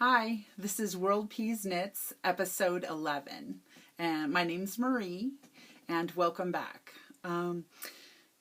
Hi, this is World Peas Knits, episode 11. And my name's Marie, and welcome back.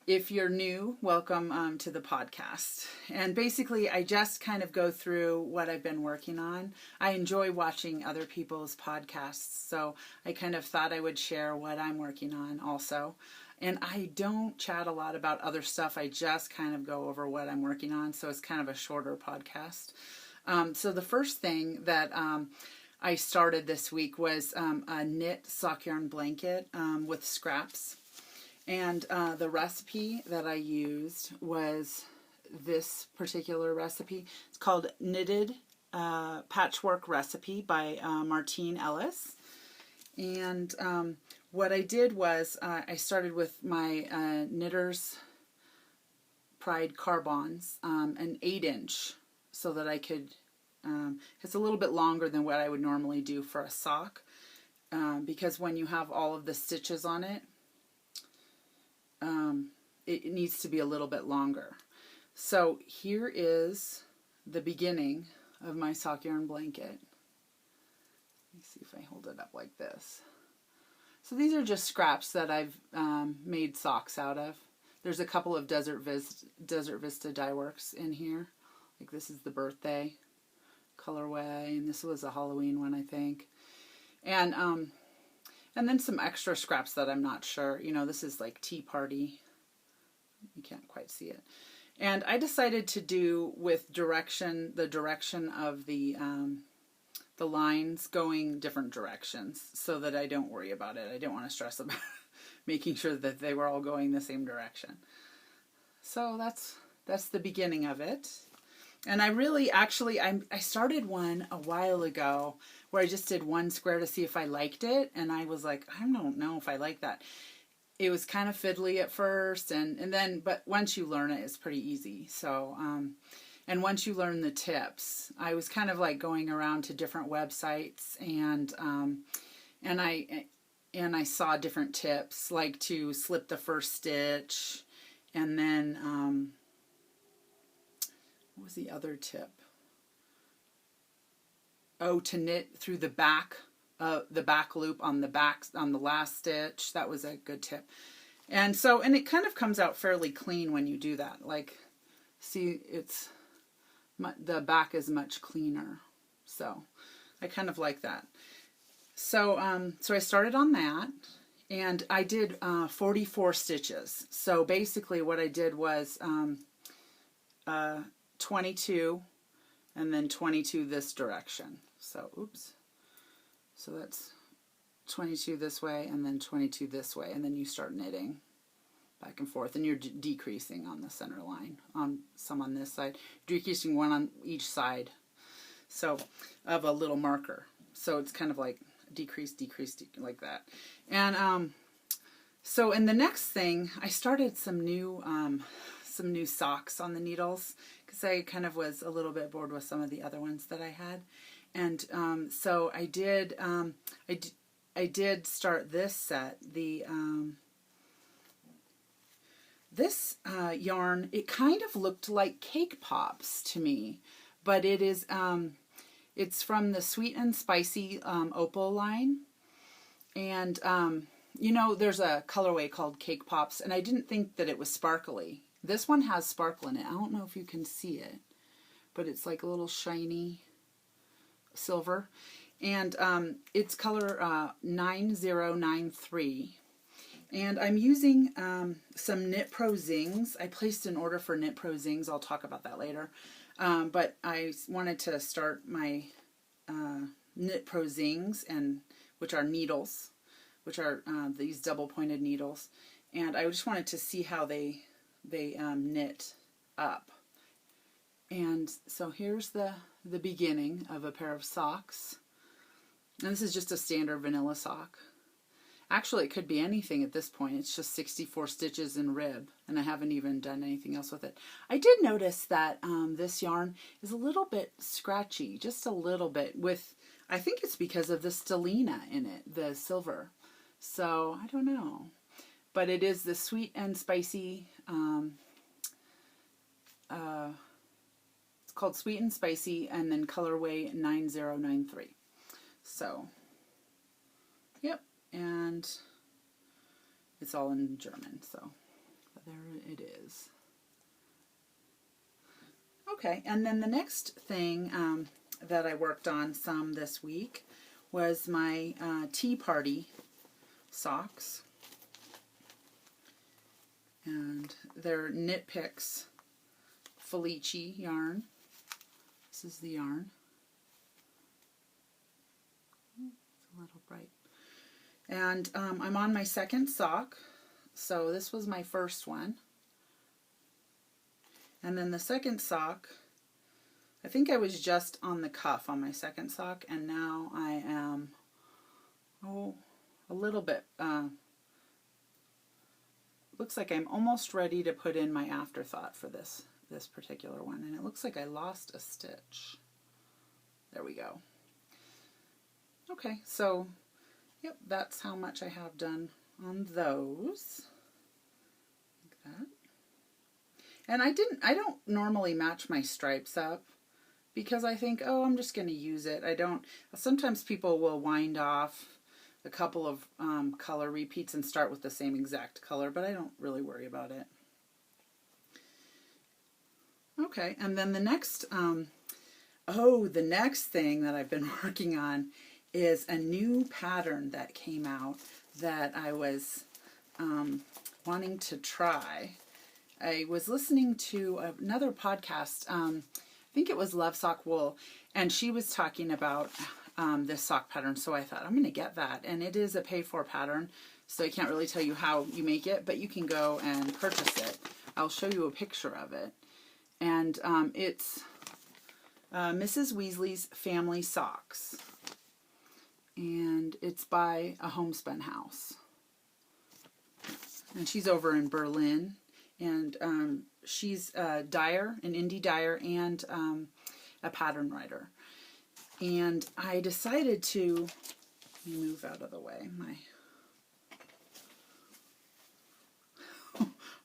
If you're new, welcome to the podcast. And basically, I just kind of go through what I've been working on. I enjoy watching other people's podcasts, so I kind of thought I would share what I'm working on also. And I don't chat a lot about other stuff. I just kind of go over what I'm working on, so it's kind of a shorter podcast. So the first thing that I started this week was a knit sock yarn blanket with scraps. And the recipe that I used was this particular recipe. It's called Knitted Patchwork Recipe by Martine Ellis. And what I did was I started with my Knitter's Pride Carbons, an 8-inch, so that I could, it's a little bit longer than what I would normally do for a sock, because when you have all of the stitches on it, it needs to be a little bit longer. So here is the beginning of my sock yarn blanket. Let me see if I hold it up like this. So these are just scraps that I've made socks out of. There's a couple of Desert Vista Dye Works in here. Like this is the birthday colorway, and this was a Halloween one, I think. And then some extra scraps that I'm not sure. You know, this is like Tea Party. You can't quite see it. And I decided to do with the direction of the lines going different directions so that I don't worry about it. I didn't want to stress about making sure that they were all going the same direction. So that's the beginning of it. And I really, actually, I started one a while ago where I just did one square to see if I liked it. And I was like, I don't know if I like that. It was kind of fiddly at first. And then, but once you learn it, it's pretty easy. So, and once you learn the tips, I was kind of like going around to different websites and I saw different tips, like to slip the first stitch, and then, what was the other tip? Oh, to knit through the back loop on the last stitch. That was a good tip. And so, and it kind of comes out fairly clean when you do that. Like, see, the back is much cleaner. So I kind of like that. So, so I started on that, and I did 44 stitches. So basically what I did was 22 and then 22 this direction. So, oops. So that's 22 this way and then 22 this way, and then you start knitting back and forth, and you're decreasing on the center line, on some on this side, decreasing one on each side, so of a little marker. So it's kind of like decrease, like that. And so in the next thing, I started some new socks on the needles because I kind of was a little bit bored with some of the other ones that I had. And so I did start this set. This yarn, it kind of looked like cake pops to me, but it is it's from the Sweet and Spicy Opal line. And you know, there's a colorway called Cake Pops, and I didn't think that it was sparkly. This one has sparkle in it. I don't know if you can see it, but it's like a little shiny silver. And it's color 9093. And I'm using some Knit Pro Zings. I placed an order for Knit Pro Zings. I'll talk about that later. But I wanted to start my Knit Pro Zings, which are needles, which are these double-pointed needles. And I just wanted to see how they knit up. And so here's the beginning of a pair of socks. And this is just a standard vanilla sock. Actually, it could be anything at this point. It's just 64 stitches in rib, and I haven't even done anything else with it. I did notice that this yarn is a little bit scratchy, just a little bit, I think it's because of the stellina in it, the silver. So, I don't know. But it is the Sweet and Spicy, it's called Sweet and Spicy, and then colorway 9093. So, yep, and it's all in German, so there it is. Okay, and then the next thing that I worked on some this week was my tea party socks. And they're Knit Picks Felice yarn. This is the yarn. It's a little bright. And I'm on my second sock. So this was my first one. And then the second sock, I think I was just on the cuff on my second sock, and now I am, a little bit, looks like I'm almost ready to put in my afterthought for this particular one, and it looks like I lost a stitch. There we go. Okay, so, yep, that's how much I have done on those. Like that. And I don't normally match my stripes up because I think, oh, I'm just going to use it. I don't, sometimes people will wind off a couple of color repeats and start with the same exact color, but I don't really worry about it. Okay, and then the next, the next thing that I've been working on is a new pattern that came out that I was wanting to try. I was listening to another podcast, I think it was Love Sock Wool, and she was talking about this sock pattern, so I thought I'm going to get that. And it is a pay-for pattern, so I can't really tell you how you make it, but you can go and purchase it. I'll show you a picture of it. And it's Mrs. Weasley's Family Socks, and it's by a homespun house. And she's over in Berlin. And she's a dyer, an indie dyer, and a pattern writer. And I decided to, let me move out of the way,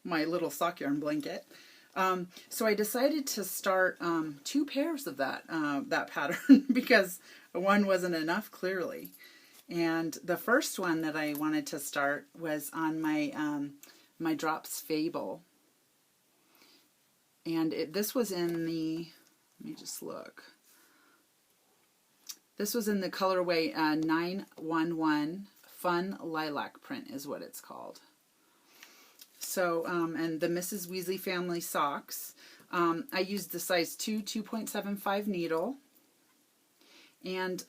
my little sock yarn blanket. So I decided to start 2 pairs of that pattern because one wasn't enough, clearly. And the first one that I wanted to start was on my my Drops Fable, and this was in the, let me just look, this was in the colorway 911 Fun Lilac Print is what it's called. So, and the Mrs. Weasley Family Socks, I used the size 2 2.75 needle, and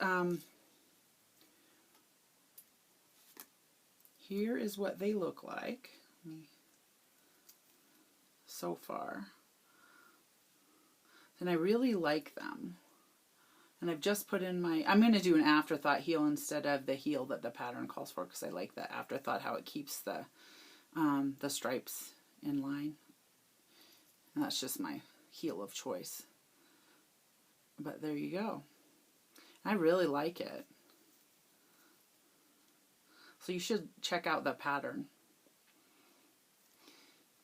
here is what they look like so far. And I really like them. And I've just put in my, I'm going to do an afterthought heel instead of the heel that the pattern calls for, because I like that afterthought, how it keeps the stripes in line. And that's just my heel of choice. But there you go. I really like it. So you should check out the pattern.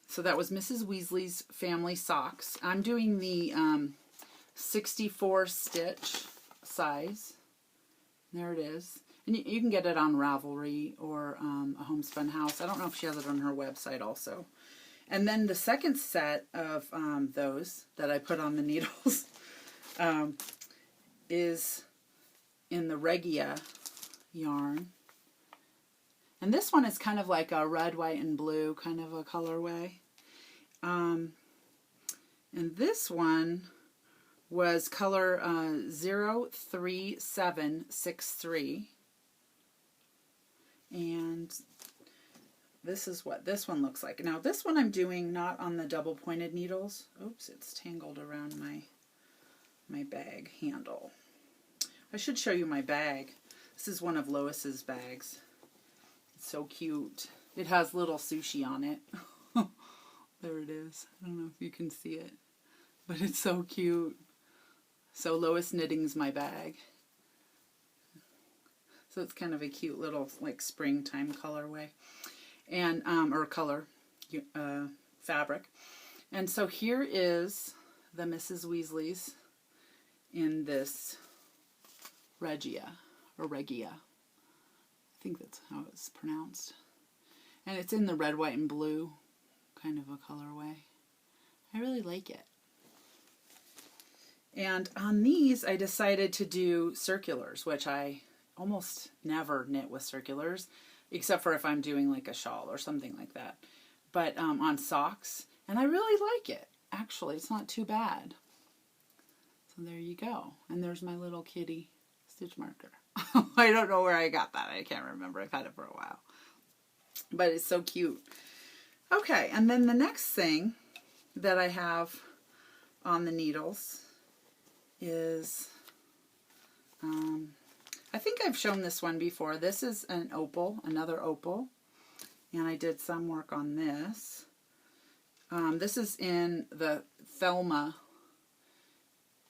So that was Mrs. Weasley's Family Socks. I'm doing the 64 stitch size. There it is. And you can get it on Ravelry or a Homespun House. I don't know if she has it on her website also. And then the second set of those that I put on the needles is in the Regia yarn. And this one is kind of like a red, white, and blue kind of a colorway. And this one was color 03763. And this is what this one looks like. Now this one I'm doing not on the double pointed needles. Oops, it's tangled around my bag handle. I should show you my bag. This is one of Lois's bags. It's so cute. It has little sushi on it. There it is. I don't know if you can see it, but it's so cute. So Lois Knitting's my bag. So it's kind of a cute little like springtime colorway, and or color fabric. And so here is the Mrs. Weasley's in this Regia, or Regia. I think that's how it's pronounced. And it's in the red, white, and blue kind of a colorway. I really like it. And on these, I decided to do circulars, which I almost never knit with circulars, except for if I'm doing like a shawl or something like that. But on socks, and I really like it. Actually, it's not too bad. So there you go. And there's my little kitty stitch marker. I don't know where I got that. I can't remember. I've had it for a while. But it's so cute. Okay, and then the next thing that I have on the needles is, I think I've shown this one before. This is an opal, another opal. And I did some work on this. This is in the Thelma,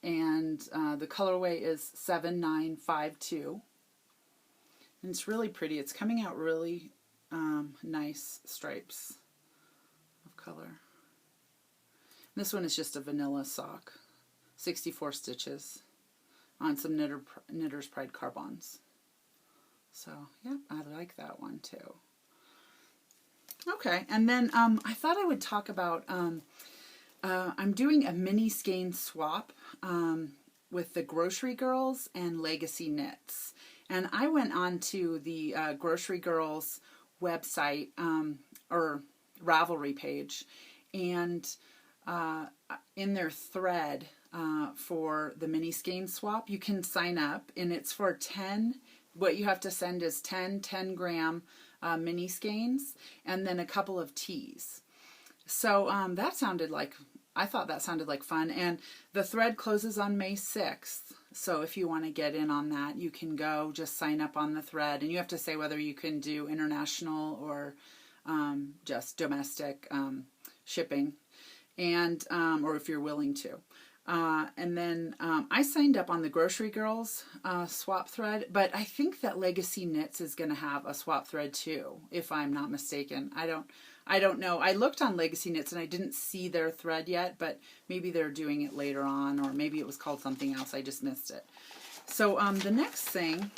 and the colorway is 7952. And it's really pretty. It's coming out really nice stripes of color. This one is just a vanilla sock, 64 stitches on some Knitter's Pride Carbons. So yeah, I like that one too. Okay, and then I thought I would talk about, I'm doing a mini skein swap with the Grocery Girls and Legacy Knits. And I went on to the Grocery Girls website, or Ravelry page, and in their thread for the mini skein swap, you can sign up, and it's for 10, what you have to send is 10 10-gram mini skeins, and then a couple of teas. So that sounded like, I thought that sounded like fun, and the thread closes on May 6th. So if you want to get in on that, you can go just sign up on the thread, and you have to say whether you can do international or just domestic shipping, and or if you're willing to. And then I signed up on the Grocery Girls swap thread, but I think that Legacy Knits is going to have a swap thread too, if I'm not mistaken. I don't know. I looked on Legacy Knits and I didn't see their thread yet, but maybe they're doing it later on, or maybe it was called something else. I just missed it. So the next thing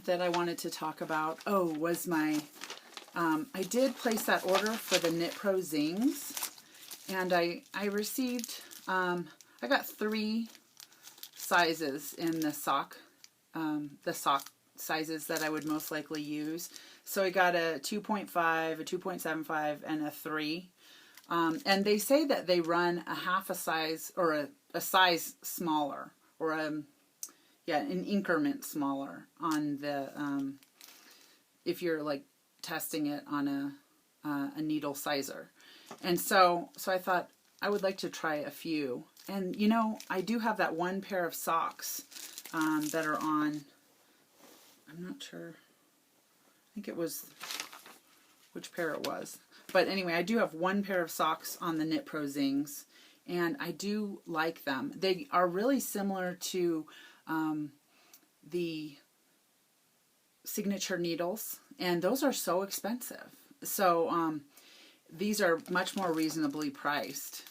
that I wanted to talk about, was my, I did place that order for the Knit Pro Zings, and I received, I got 3 sizes in the sock sizes that I would most likely use. So I got a 2.5, a 2.75, and a 3. And they say that they run a half a size, or a size smaller, or an increment smaller on the, if you're like testing it on a needle sizer. And so I thought I would like to try a few. And you know, I do have that one pair of socks that are on, I'm not sure, I think it was, which pair it was. But anyway, I do have one pair of socks on the Knit Pro Zings, and I do like them. They are really similar to the signature needles, and those are so expensive. So these are much more reasonably priced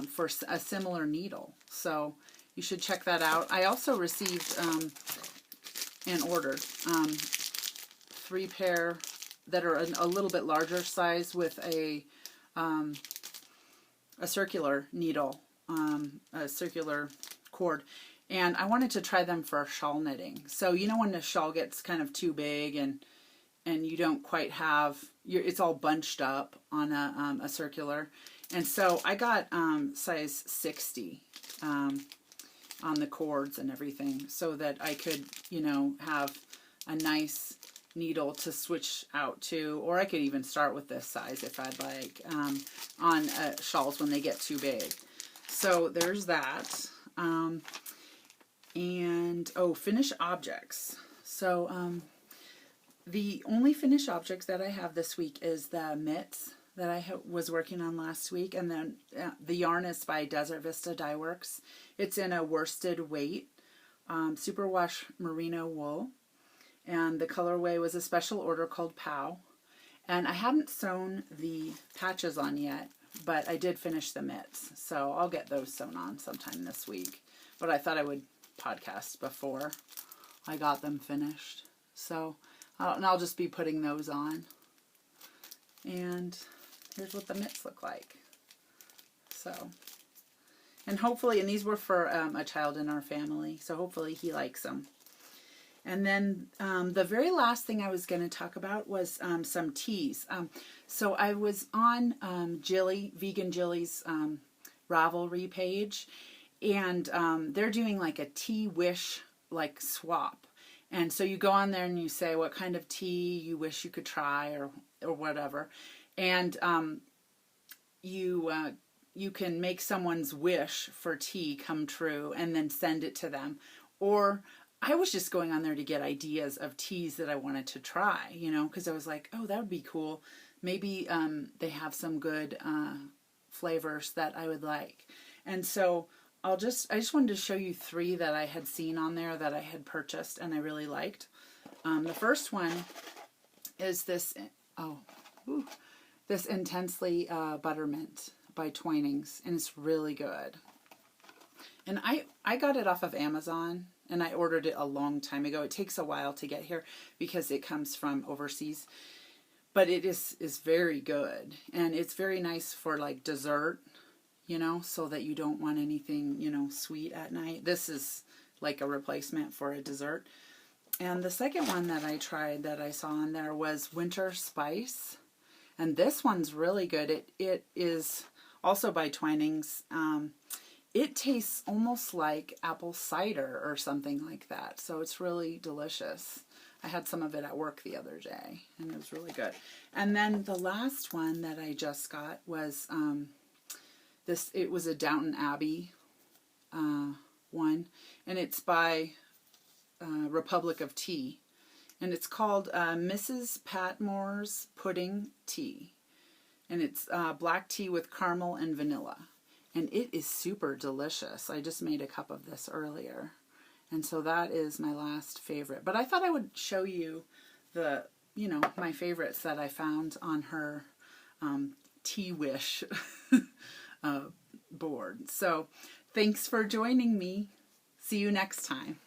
for a similar needle. So you should check that out. I also received and ordered 3 pair that are a little bit larger size with a circular needle, a circular cord, and I wanted to try them for shawl knitting. So you know when the shawl gets kind of too big and you don't quite have, it's all bunched up on a circular, and so I got size 60 on the cords and everything, so that I could, you know, have a nice needle to switch out to, or I could even start with this size if I'd like, on shawls when they get too big. So there's that. And finish objects. So the only finished objects that I have this week is the mitts that I was working on last week, and then the yarn is by Desert Vista Dye Works. It's in a worsted weight superwash merino wool, and the colorway was a special order called POW. And I haven't sewn the patches on yet, but I did finish the mitts, so I'll get those sewn on sometime this week. But I thought I would podcast before I got them finished. So I'll just be putting those on. And here's what the mitts look like. So, and hopefully, and these were for a child in our family, so hopefully he likes them. And then the very last thing I was going to talk about was some teas. So I was on Vegan Jilly's Ravelry page, and they're doing like a tea wish like swap. And so you go on there and you say what kind of tea you wish you could try or whatever. And you can make someone's wish for tea come true and then send it to them. Or I was just going on there to get ideas of teas that I wanted to try, you know, because I was like, oh, that would be cool. Maybe they have some good flavors that I would like. And so I just wanted to show you 3 that I had seen on there that I had purchased and I really liked. The first one is this, this Intensely Buttermint by Twinings, and it's really good. And I got it off of Amazon, and I ordered it a long time ago. It takes a while to get here because it comes from overseas. But it is very good, and it's very nice for like dessert, you know, so that you don't want anything, you know, sweet at night. This is like a replacement for a dessert. And the second one that I tried that I saw on there was Winter Spice. And this one's really good. It is also by Twinings. It tastes almost like apple cider or something like that. So it's really delicious. I had some of it at work the other day, and it was really good. And then the last one that I just got was it was a Downton Abbey one, and it's by Republic of Tea. And it's called Mrs. Patmore's Pudding Tea. And it's black tea with caramel and vanilla. And it is super delicious. I just made a cup of this earlier. And so that is my last favorite. But I thought I would show you the, you know, my favorites that I found on her Tea Wish board. So thanks for joining me. See you next time.